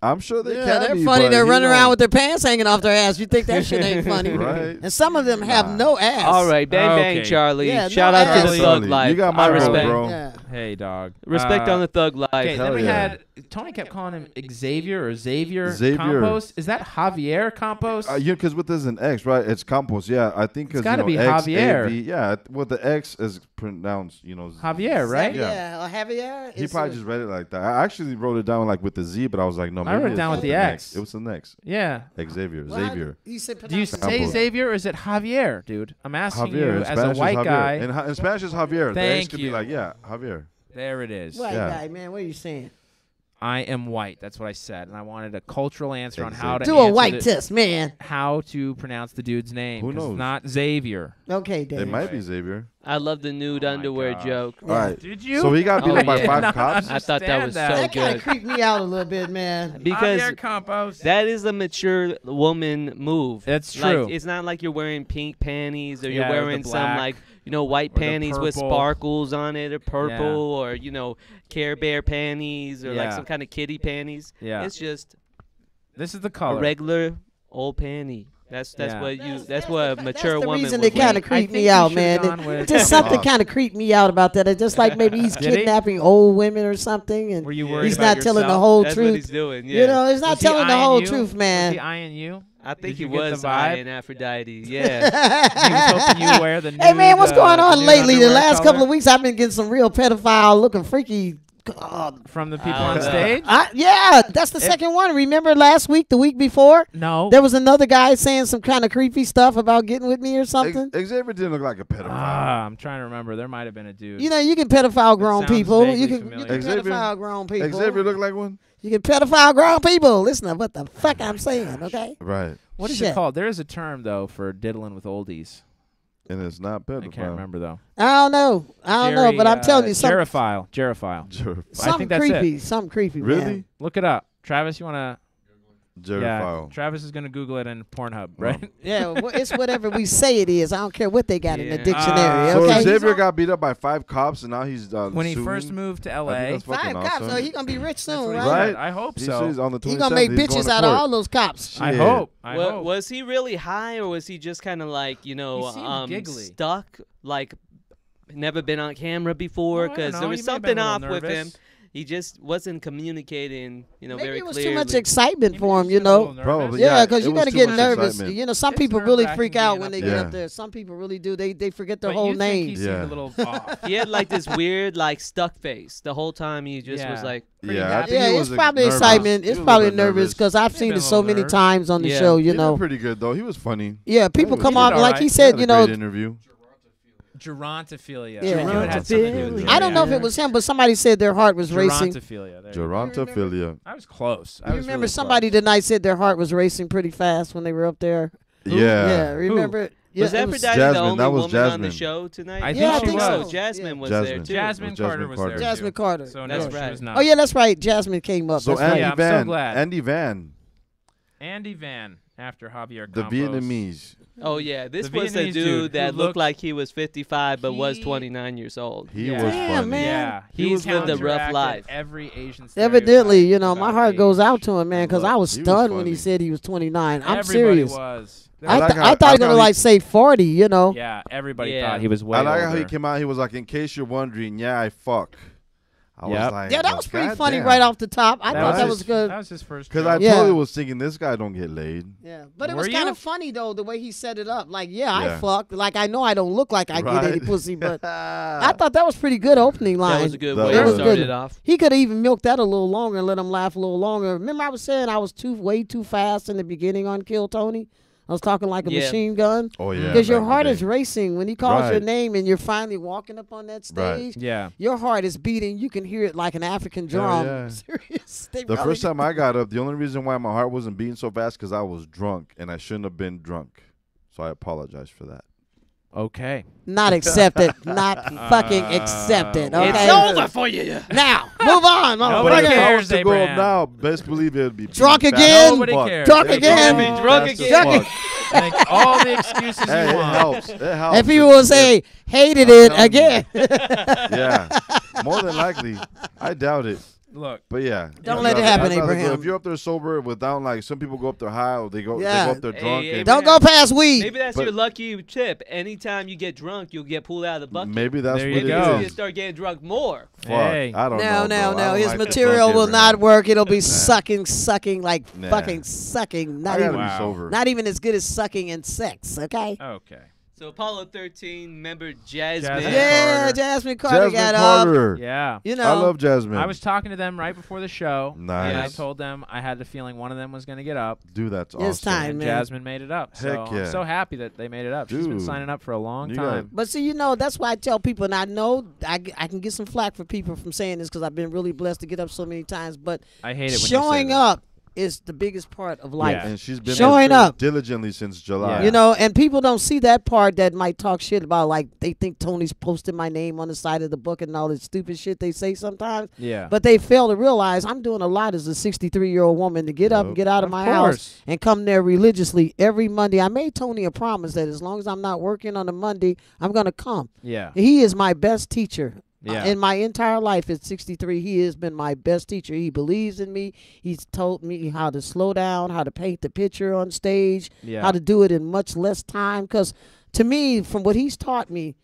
I'm sure they Yeah, can they're be, funny. but They're he running around don't- with their pants hanging off their ass. You think that shit ain't funny? Right. And some of them have Nah. no ass. All right, bang bang, Okay. Charlie. Yeah, Shout no out to ass. the thug Charlie, life. you got my I vote, respect. bro. Yeah. Hey, dog. Respect on the thug life. Okay, Hell then we yeah. had Tony kept calling him Xavier or Xavier. Xavier. Campos. Is that Javier Campos? Yeah, because with this an X, right? It's Campos. Yeah, I think because gotta be X, Javier. AV, yeah, well, the X is pronounced, Javier, right? Yeah. Or Javier. He It's probably a- just read it like that. I actually wrote it down like with the Z, but I was like, no. I maybe wrote it it's down with the the X. It was the next. Yeah. Xavier. Well, how- Xavier. You said Do you pronounce it. say Campos. Xavier or is it Javier, dude? I'm asking Javier. you In as a Spanish white is Javier. guy. In Spanish is Javier. The X Thank could you. be like, yeah, Javier. There it is. White Yeah. guy, man. What are you saying? I am white. That's what I said, and I wanted a cultural answer on how to Do a answer white the- test, man. how to pronounce the dude's name. Who 'cause it's knows? not Xavier. Okay, Dave. It might be Xavier. I love the nude Oh my underwear gosh. joke. All right. Did you? So he got beat Oh, up by yeah. 5 cops. I thought that was so That kind good. of creeped me out a little bit, man. Because Javier Campos. that is a mature woman move. That's Like, true. it's not like you're wearing pink panties or Yeah, you're or the wearing some black, like white or the panties with purple. sparkles on it or purple Yeah. or Care Bear panties or like Yeah. some kind of kitty panties. Yeah. It's just This is the a color. regular old panty. That's Yeah. what you. That's- That's that's what a the- mature that's the woman reason would it kind wear. of creeped think me we out, should've man. gone with- Just something Oh. kind of creeped me out about that. It's just like maybe he's Did he? kidnapping old women or something, and Were you worried he's about not telling the yourself? whole That's what truth. he's doing. Yeah. You know, he's not Was he telling the eyeing whole you? truth, Was man. he eyeing you? I think Did he you get the was vibe? eyeing Aphrodite. Yeah. He was hoping you wear the. Hey man, what's nude, going the on nude lately? The underwear last color couple of weeks, I've been getting some real pedophile looking freaky. from the people I on don't know. stage. Yeah, that's the second one. Remember last week, the week before, No. there was another guy saying some kind of creepy stuff about getting with me or something. Xavier didn't look like a pedophile. I'm trying to remember. There might have been a dude. You know, you can pedophile grown sounds people. vaguely You can familiar. Xavier- pedophile grown people. Xavier looked like one? You can pedophile grown people. Listen to what the fuck I'm saying, okay? Right. What is Shit. it called? There is a term though for diddling with oldies. And it's not pedophile. I can't remember though. I don't know, but I'm telling you something. Gerophile. I Something think that's it. creepy. Something creepy. Really? Man. Look it up. Travis, you want to? Jerry File. Travis is gonna Google it in Pornhub, right? Yeah, it's whatever we say it is. I don't care what they got in the Yeah. dictionary. So Okay. Xavier got beat up by 5 cops, and now he's When he suing. first moved to I think LA, that's fucking 5 cops. awesome. So he gonna be rich soon, what he right? Right. said. I hope He so. says on the 27th, He gonna make he's going bitches to out of court. all those cops. I Shit. hope. I hope. Was he really high, or was he just kind of like, He seemed giggly. stuck, like never been on camera before? Oh, I don't Because know. there He was may have been something a off little with him. nervous. He just wasn't communicating, Maybe very it was clearly. too much excitement Maybe for he him, you was a little know. nervous. Probably. Yeah, Yeah, because it you're was gonna too get much nervous. excitement. You know, some It's people really nerve-wracking freak out being when up they there. get Yeah. up there. Some people really do. They forget their But whole you think he name. seemed Yeah. a little off. He had like this weird, like stuck face the whole time. He just was Yeah. like, Pretty Yeah, I happy. think Yeah, he it's was probably nervous. excitement. He It's was a probably little bit nervous because I've Maybe seen a it so little many nervous. times on the Yeah. show. He You did know, pretty good though. He was funny. yeah, people He come was up all like right. he He said. had You a know, great interview. Gerontophilia. Yeah. I knew it had something to do with Gerontophilia. I don't know if yeah. it was him, but somebody said their heart was racing. Gerontophilia. There you go. Gerontophilia. I was close. I You was remember really somebody close. tonight said their heart was racing pretty fast when they were up there. Yeah. Yeah, remember? Yeah, was it Aphrodite Jasmine, the only that was woman on the Jasmine. show tonight? I Yeah, I think she think was. so. Jasmine was Jasmine. there too. Jasmine Carter was there. too. Jasmine Carter. So That's no, she right. was not. Oh yeah, that's right. Jasmine came up. So That's Andy right. Yeah, I'm so Van. glad. Andy Van, Andy Van after Javier the Campos. Vietnamese. Oh yeah, this The was the Vietnamese dude dude that who looked looked- like he was 55 but was He- 29 years old. He Yeah. was Damn, funny. man. Yeah, He's lived a rough counteracted life. Every Asian Evidently, stereotype you know, my about heart goes age out to him, man, and because I look. was He was stunned when he funny. said he was 29. I'm Everybody serious. was. I like how- I thought he I was gonna thought like say 40. You know. Yeah, everybody Yeah. thought he was way I like how older. he came out. He was like, "In case you're wondering, yeah, I fuck." I Yep. was like, Yeah, that was pretty "God funny damn." right off the top. I That thought was that his- was good. That was his first. Because joke. I Yeah. totally was thinking this guy don't get laid. Yeah, but it Were was kind you? of funny though the way he set it up. Like, yeah, I Yeah. fucked. Like, I know I don't look like I get any Right. pussy, but I thought that was pretty good opening line. That was a good That way to was start good. it off. He could have even milked that a little longer and let him laugh a little longer. Remember, I was saying I was way too fast in the beginning on Kill Tony. I was talking like a Yeah. machine gun. Oh yeah, Because your back in the heart day. is racing when he calls your Right. name and you're finally walking up on that stage. Yeah. Your heart is beating. You can hear it like an African Hell drum. yeah. Serious. They The really- first time I got up, the only reason why my heart wasn't beating so fast because I was drunk and I shouldn't have been drunk. So I apologize for that. Okay. Not accepted. Not fucking accepted. Okay. It's over for you. Now, move on. Nobody motherfucker. If I cares, was to go up Abraham. now, best believe it would be Drunk fast again? as Nobody fuck. cares. Drunk Yeah, again? fast as Drunk fuck. again. Make all the excuses Hey, you it want. helps. It helps. And people will say, hated it telling you. again. Yeah, more than likely. I doubt it. Look. But yeah, Don't I'd let it rather- happen, I'd rather go- Abraham. If you're up there sober without, like, some people go up there high or they go Yeah. up there drunk. Hey, and Don't go past weed. Maybe that's But- your lucky tip. Anytime you get drunk, you'll get pulled out of the bucket. maybe that's There what you it go. You is. start getting drunk more. Fuck, Hey. I don't No, know. no, bro. I no. don't His like the material drunk will not Abraham. work. It'll be sucking, like Nah. fucking sucking. I Not gotta even, be Wow. sober. not even as good as sucking in sex. Okay. Okay. So Apollo 13, remember Jasmine? Jasmine. Yeah, Carter. Jasmine Carter Jasmine got Carter. Yeah. You know. I love Jasmine. I was talking to them right before the show. Nice. And I told them I had the feeling one of them was going to get up. Dude, that's awesome. It's time. And man. Jasmine made it up. So Heck yeah. I'm so happy that they made it up. She's been Dude. signing up for a long You time. But see, you know, that's why I tell people, and I know I can get some flack for people from saying this because I've been really blessed to get up so many times. But I hate it when showing you say that. up is the biggest part of life. Yeah. And she's been Showing there up. diligently since July. Yeah. You know, and people don't see that part that might talk shit about, like, they think Tony's posting my name on the side of the book and all this stupid shit they say sometimes. Yeah. But they fail to realize I'm doing a lot as a 63-year-old woman to get up and Yup. get out of Of my course. house and come there religiously every Monday. I made Tony a promise that as long as I'm not working on a Monday, I'm going to come. Yeah. He is my best teacher. Yeah. In my entire life at 63, he has been my best teacher. He believes in me. He's told me how to slow down, how to paint the picture on stage, Yeah. how to do it in much less time. Because to me, from what he's taught me,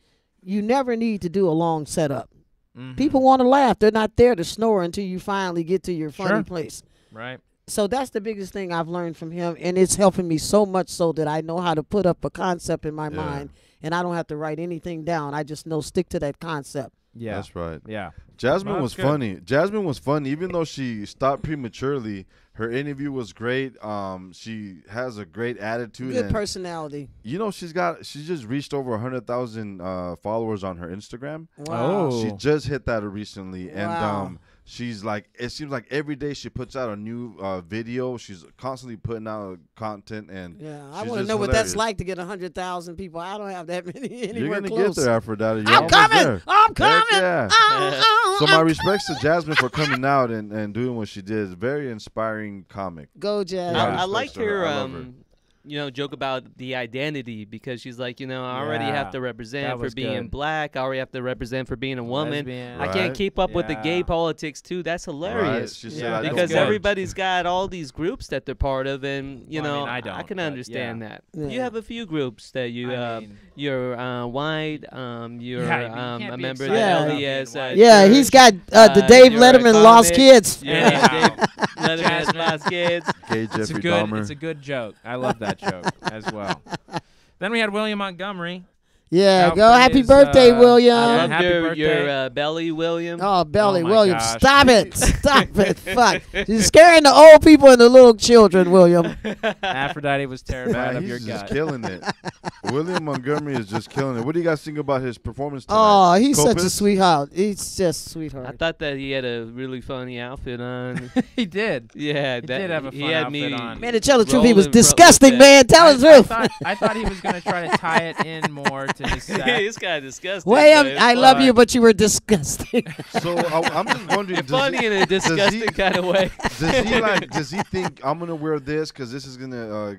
you never need to do a long setup. Mhm. People want to laugh. They're not there to snore until you finally get to your funny Sure. place. Right. So that's the biggest thing I've learned from him, and it's helping me so much so that I know how to put up a concept in my Yeah. mind, and I don't have to write anything down. I just know stick to that concept. Yeah. That's right. Yeah. Jasmine Well, was that's good. funny. Jasmine was funny, even though she stopped prematurely. Her interview was great. She has a great attitude. Good and, personality. you know, she just reached over 100,000 followers on her Instagram. Wow. Oh. She just hit that recently, and Wow. She's like, it seems like every day she puts out a new video. She's constantly putting out content, and I want to know what that's like to get 100,000 people. I don't have that many anywhere You're gonna close. get there, Aphrodite. You're I'm coming. there. I'm coming. Yeah. So my I'm respects to Jasmine for coming out and doing what she did. It's a very inspiring comic. Go, Jazz. Yeah. I liked her, I love her. joke about the identity because she's like, I already Yeah, have to represent that for was being good. black. I already have to represent for being a woman. Lesbian. I can't Right. keep up with the gay Yeah. politics too. That's hilarious. She said, Yeah, I don't Because good. want- everybody's got all these groups that they're part of, and Well, I don't, can but understand yeah. that. Yeah. You have a few groups that you I mean, you're white, you're Yeah, you can't a be member of excited the about being LDS. white. Yeah, he's got the Dave you're a Letterman Lost comic. Kids. Yeah, Anyhow, Dave Letterman's Jasmine. Lost Kids. Gay it's Jeffrey a good. Dahmer. It's a good joke. I love that joke as well. Then we had William Montgomery. Yeah, Out go. for Happy his, birthday, I William. love happy your birthday. belly, William. Oh, Belly Oh my William, gosh. stop it. Stop it. Fuck. You're scaring the old people and the little children, William. Aphrodite was terrified Man, of your he's just gut. killing it. William Montgomery is just killing it. What do you guys think about his performance tonight? Oh, he's such a Kopus? sweetheart. He's just a I sweetheart. thought that he had a really funny outfit on. He did. Yeah, He that did have a he fun had outfit me. on. Man, to tell the truth, he Rolling was front with disgusting, that. man. Tell the truth. I thought he was going to try to tie it in more to his set. He's kind of disgusting. William, but I it's love fun. you, but you were disgusting. So I'm just wondering, You're funny in a disgusting kind of way. does he think I'm gonna wear this because this is gonna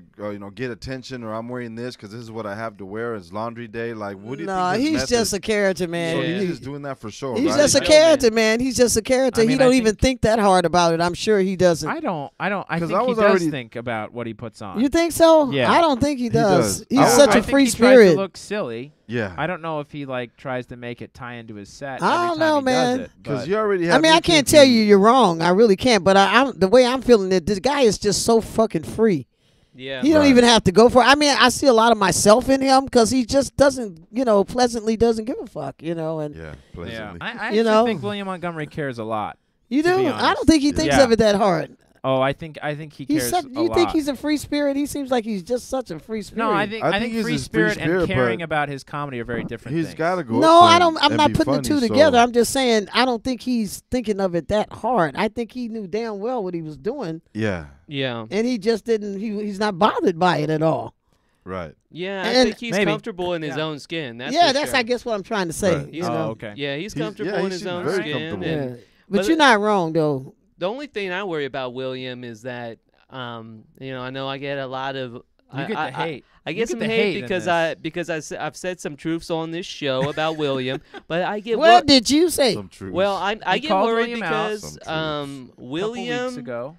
get attention, or I'm wearing this because this is what I have to wear? It's laundry day. Like, what do you No, think? his he's method- just a character, man. So Yeah. he's just doing that for show. He's right? just a Real character, man. He's just a character. I He mean, don't I even think that hard about it. I'm sure he doesn't. I don't. I 'Cause think I he was does already- think about what he puts on. You think so? Yeah. I don't think he does. does. He's I such a think free he spirit. tries to look silly. Yeah. I don't know if he tries to make it tie into his set. I every don't time know, he man. Does it, Because but- you already I have. mean, me I can't thinking- tell you you're wrong. I really can't. But I'm the way I'm feeling it. This guy is just so fucking free. Yeah. He don't Right. even have to go for it. I mean, I see a lot of myself in him because he just doesn't, pleasantly doesn't give a fuck, and Yeah, yeah, pleasantly. I You actually know? think William Montgomery cares a lot. you To do. be I honest. don't think he thinks Yeah. of it that hard. Oh, I think he He's cares such. a You lot. think he's a free spirit? He seems like he's just such a free spirit. No, I I think think he's free a free spirit spirit, and caring but about his comedy are very different He's things. got to go. No, up I there don't. I'm and not be putting funny, the two so- together. I'm just saying I don't think he's thinking of it that hard. I think he knew damn well what he was doing, Yeah. Yeah. and he just didn't. He's not bothered by it at all. Right. Yeah, I And- think he's Maybe. comfortable in his Yeah. own skin. That's yeah, for that's sure. I guess what I'm trying to say. Right. You Oh, know. okay. Yeah, he's He's- comfortable yeah, he in his seems own very skin. comfortable. and Yeah. But But you're not wrong though. the only thing I worry about William is that, I know I get a lot of. You I, get I, the hate. I You get get some the hate hate in because this. I've said some truths on this show about William, but I get What did you say? Some truth. well, I You get called worried William out. because Some truths. Couple William. weeks ago.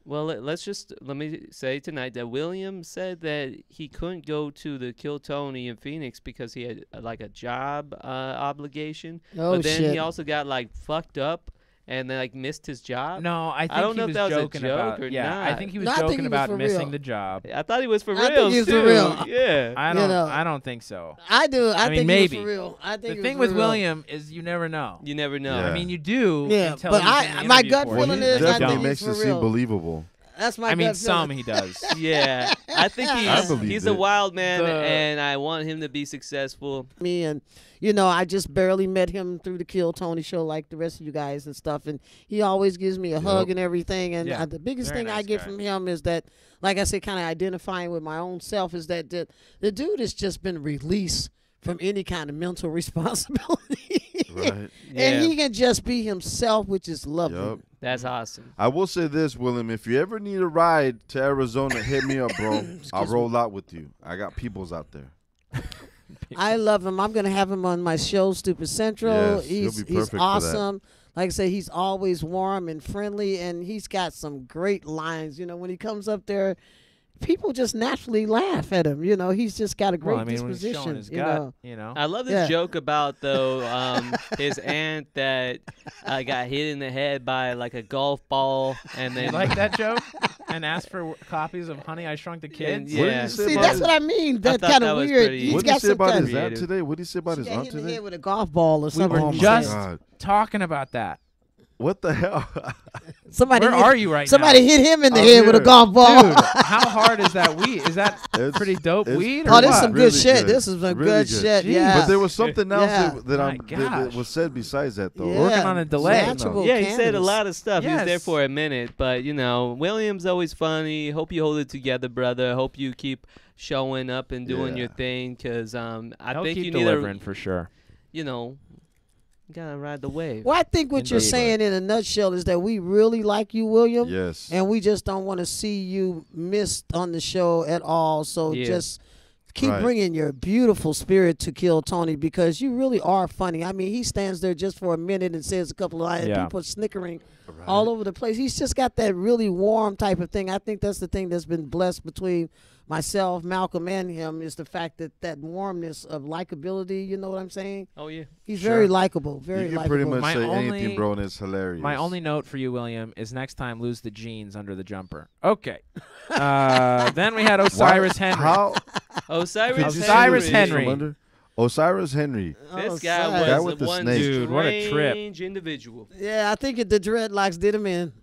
Well, let me say tonight that William said that he couldn't go to the Kill Tony in Phoenix because he had like a job obligation. Oh but then shit. he also got like fucked up and then like missed his job. No, I think don't he know if was that was a joking joke about. or Yeah, I not. think he was No, I think joking he was about for missing real. the job. I thought he was for I real. think he was for too. real. Yeah. I You don't. know. I don't think so. I do. I mean, think maybe. he was for real. I think The he was thing for with real. William is you never know. You never know. Yeah. I mean, you do. Yeah, until but he's I- in the my interview gut portion. feeling he is I definitely think makes he's it for seem real. believable. That's my I mean, gut some feeling. he does. Yeah. I think I he's believe a it. wild man The- and I want him to be successful. Me and I just barely met him through the Kill Tony show like the rest of you guys and stuff, and he always gives me a hug and everything. And Yeah, the biggest very thing I nice get guy. from him is that, like I said, kind of identifying with my own self is that the dude has just been released from any kind of mental responsibility. Right. Yeah. And he can just be himself, which is lovely. Yup. That's awesome. I will say this, William. If you ever need a ride to Arizona, hit me up, bro. I'll roll out with you. I got peoples out there. I love him. I'm gonna have him on my show, Stupid Central. Yes, he'll he's be perfect for that. awesome. Like I say, he's always warm and friendly, and he's got some great lines. When he comes up there, people just naturally laugh at him. He's just got a great Well, I mean, when he's disposition. showing his you gut, know. I love this Yeah. joke about though his aunt that got hit in the head by like a golf ball and You then like that joke? And ask for copies of Honey, I Shrunk the Kids? Yeah. What did you say See, about that's his- what I mean. That's thought kind that of was weird. pretty- He's What did he got say some about kind his of. creative. aunt today? What did he say about He his got aunt hit in the today? head with a golf ball or We something. were Oh my just God. talking about that. What the hell? Somebody Where hit, are you right Somebody now? hit him in the I'm head with a here. golf ball. Dude, how hard is that weed? Is that It's- pretty dope it's weed? Or Oh, this what? is some Really good shit. good. This is some Really good good. shit. Jeez. Yeah. But there was something else Yeah. that My that was said besides that, though. Yeah. Working on a delay. Natural Yeah, he said a cannabis. lot of stuff. He was there Yes. for a minute, but William's always funny. Hope you hold it together, brother. Hope you keep showing up and doing Yeah. your thing, because I He'll think keep you need delivering for sure. you gotta ride the wave. Well, I think what you're Indeed. saying in a nutshell is that we really like you, William. Yes. And we just don't want to see you missed on the show at all. So Yeah. just keep Right. bringing your beautiful spirit to Kill Tony, because you really are funny. I mean, he stands there just for a minute and says a couple of lines. Yeah. People are snickering all over the place. He's just got that really warm type of thing. I think that's the thing that's been blessed between myself, Malcolm, and him, is the fact that warmness of likability. You know what I'm saying? Oh yeah. He's Sure. very likable. Very You can likable. pretty much My say only- anything, bro, and it's hilarious. My only note for you, William, is next time lose the jeans under the jumper. Okay. Then we had Osiris Henry. How? Osiris Henry. Osiris Henry. This Oh, guy sorry. was Guy with the one snake. Dude, what a trip. strange individual. Yeah, I think the dreadlocks did him in.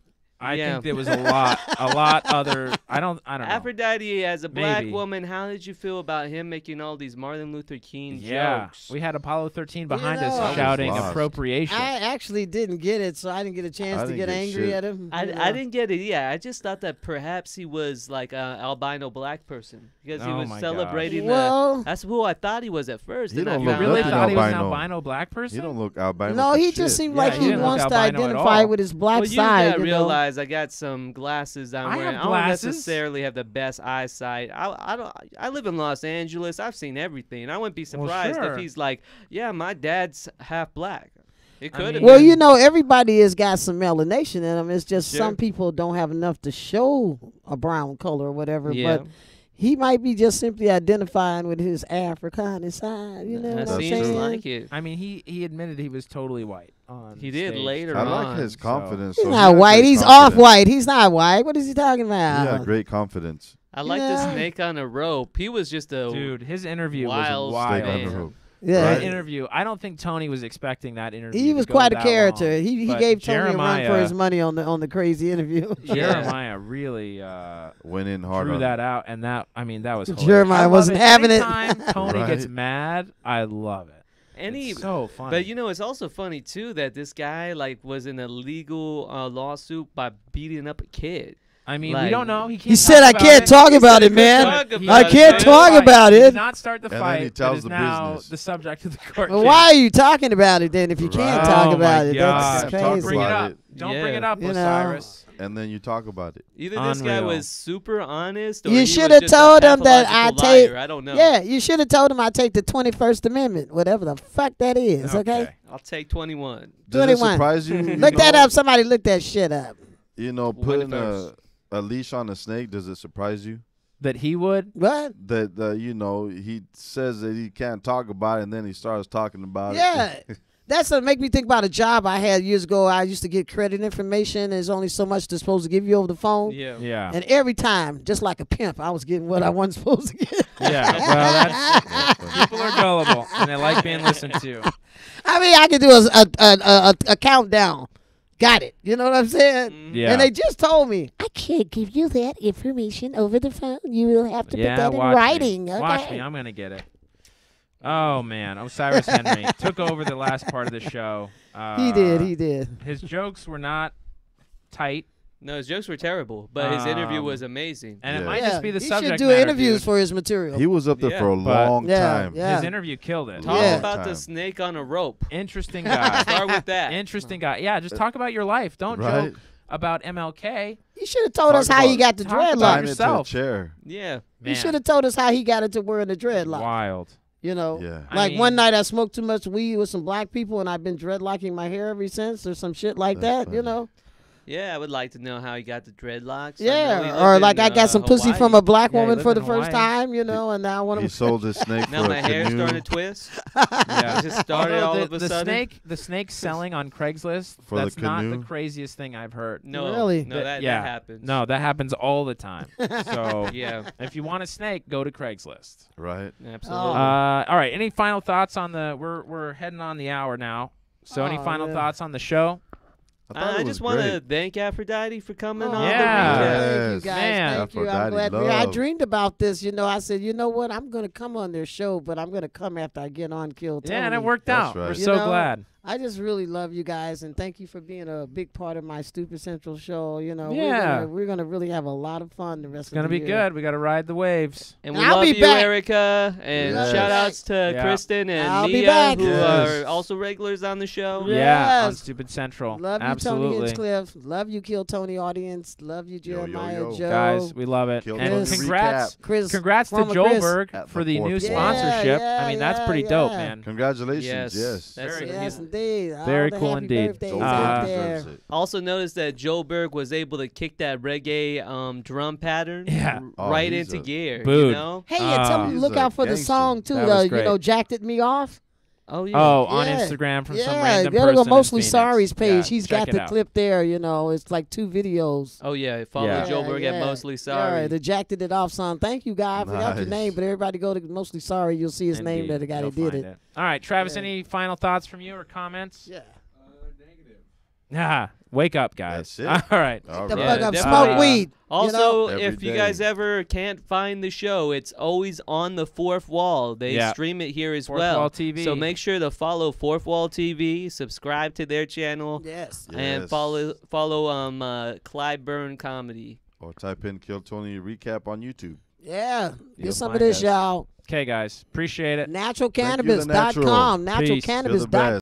I Yeah. think there was a lot other. I don't know. Aphrodite, as a black Maybe. woman, how did you feel about him making all these Martin Luther King Yeah, jokes? we had Apollo 13 behind know, I us was shouting lost. appropriation. I actually didn't get it, so I didn't get a chance I to didn't get get angry shit. at him. I you know. didn't get it. Yeah, I just thought that perhaps he was like an albino black person because he Oh was my celebrating. Well, That's who I thought he was at first. He and don't I you look found really nothing out. thought he was an albino. albino black person? He don't look albino. no, for he shit. just seemed Yeah, like he he didn't look wants to albino at identify all. with his black Well, you side. gotta You know? realize I got some glasses I'm I wearing. have I don't glasses. necessarily have the best eyesight. I live in Los Angeles. I've seen everything. I wouldn't be Well, surprised sure. if he's like, yeah, my dad's half black. It I could have mean- Well, been. you know, everybody has got some melanation in them. It's just Sure. some people don't have enough to show a brown color or whatever. Yeah. But he might be just simply identifying with his African side. You know That what I'm seems saying? like it. I mean, he admitted he was totally white. On He did stage. later I on. like his So- confidence. He's so not he white. had He's great confidence. off-white. He's not white. What is he talking about? Yeah, great confidence. I like the Yeah. snake on a rope. He was just a Dude, his interview Wild was Steak wild. on the man. rope. Yeah. That Right. interview, I don't think Tony was expecting that interview. He to was go quite a that character. long. He But gave Tony a run for Jeremiah- his money on the crazy interview. Jeremiah really Went in hard drew on that out, and that was hilarious. Jeremiah I love wasn't it. having it. Anytime Tony gets Right. mad, I love it. Any, It's so funny. but it's also funny too that this guy was in a legal lawsuit by beating up a kid. I mean, we like- don't know. He, can't He said, talk "I about can't it. talk about it, He man. talk He- about I it, can't man. talk Fight. about He it." did not start the And then fight. he that tells is the now business. the subject of the court Well, case. why are you talking about it then if you can't Right. talk Oh, about my it? God. That's Can't talk crazy. Bring it about up. it. Don't bring Yeah. it up, You know. Osiris. And then you talk about it. Either this guy Unreal. was super honest, or You he should was have just a told him that I pathological take. liar. I don't know. Yeah, you should have told him I take the 21st Amendment, whatever the fuck that is. Okay, I'll take 21. Does it 21. surprise you? look that up. Somebody look that shit up. Putting 21st. a leash on a snake, does it surprise you? That he would. That he says that he can't talk about it, and then he starts talking about Yeah. it. That's what make me think about a job I had years ago. I used to get credit information. There's only so much they're supposed to give you over the phone. Yeah. Yeah. And every time, just like a pimp, I was getting what I wasn't supposed to get. Yeah. Well, that's people are gullible and they like being listened to. I mean, I could do a countdown. Got it. You know what I'm saying? Yeah. And they just told me, I can't give you that information over the phone. You will have to put that in watch writing. Me. Okay? Watch me. I'm gonna get it. Oh man, Osiris Henry took over the last part of the show. He did. His jokes were not tight, No, his jokes were terrible, but his interview was amazing. and it Yeah. might just be the he subject should do matter, interviews dude. for his material. He was up there Yeah. for a But- long Yeah, time. yeah. His interview killed it. Talk Yeah. about the Time. snake on a rope. Interesting guy. Start with that. Interesting guy. Yeah, just talk about your life. Don't Right. joke about MLK. You should have told Talk us how he about- got the talk about Tying dreadlocks. it to a yourself. chair. Yeah. You Man, should have told us how he got into wearing the dreadlocks. wild. You know, Yeah. I like mean- one night I smoked too much weed with some black people and I've been dreadlocking my hair ever since or some shit like That's that, you funny. know? Yeah, I would like to know how he got the dreadlocks. I know Yeah, he or lived like in, I got some pussy Hawaii. from a black Yeah, he woman lived for in the first Hawaii. time, you know, and now I want He to. sold his snake Now for my a hair's canoe starting to twist. Yeah. It just started Although all the, of a the sudden. the snake selling on Craigslist. For the that's not the canoe? craziest thing I've heard. No, Really? no, that yeah, happens. No, that happens all the time. So Yeah, if you want a snake, go to Craigslist. right. absolutely. All right. Any final thoughts on the? We're heading on the hour now. So any Oh, final yeah. thoughts on the show? thought I it was just want to great. thank Aphrodite for coming on. Yeah. The recap. Thank you guys. Man. Thank you. I'm Aphrodite glad. I love. dreamed about this. You know, I said, you know what? I'm going to come on their show, but I'm going to come after I get on Kill Tony. Yeah, and it worked That's out. right. We're You so know, glad. I just really love you guys, and thank you for being a big part of my Stupid Central show. You know, Yeah. we're gonna really have a lot of fun the rest It's going to of the be year. good. We got to ride the waves. And And we I'll love be you, back. Erica. And Yes. shout outs to Yeah. Kristen and I'll be Mia, back. who Yes. are also regulars on the show. Yeah, on Yes. Stupid Central. Love you, Tony Absolutely. Hinchcliffe. Love you, Kill Tony audience. Love you, Yo, yo, Jeremiah yo. Joe. Guys, we love it. Kill And Tony congrats. Chris, Congrats to former Chris. Joelberg At for the the new fourth wall. sponsorship. Yeah, I mean, that's yeah, pretty dope, yeah. man. Congratulations. Yes. That's Very it. Yes, indeed. All Very the cool happy indeed. birthdays Joelberg out deserves there. it. Also noticed that Joe Berg was able to kick that reggae drum pattern Yeah. Oh, right he's into a- gear. Dude. You know? Hey, yeah, tell me to He's look a out for the gangster. song too. That was You great. know, Jacked It Me Off. Oh yeah. Oh, on Yeah. Instagram from some Yeah, random go to person the in Mostly Phoenix. Sorry's page. Yeah, He's check got it the out. clip there. You know, it's like 2 videos. Oh yeah. Follow Yeah. Joe Berg at yeah. Mostly Sorry. Yeah, the Jacked It Off song. Thank you, guy. I forgot your Nice. name, but everybody go to Mostly Sorry. You'll see his name Indeed. there. The guy You'll that did find it. All right, Travis, Yeah. any final thoughts from you or comments? Yeah. Ah, wake up, guys. That's it. All right. All The right. fuck up. definitely. Smoke weed. Also, Every if you day. guys ever can't find the show, it's always on the Fourth Wall. They Yeah. stream it here as Fourth well. Wall TV. So make sure to follow Fourth Wall TV, subscribe to their channel, Yes. and Yes. follow Clyde Byrne Comedy. Or type in Kill Tony recap on YouTube. Yeah. You'll Get some of find this, us. y'all. Okay, guys. Appreciate it. Thank you, the Naturalcannabis.com. Peace. You're the Naturalcannabis.com. best.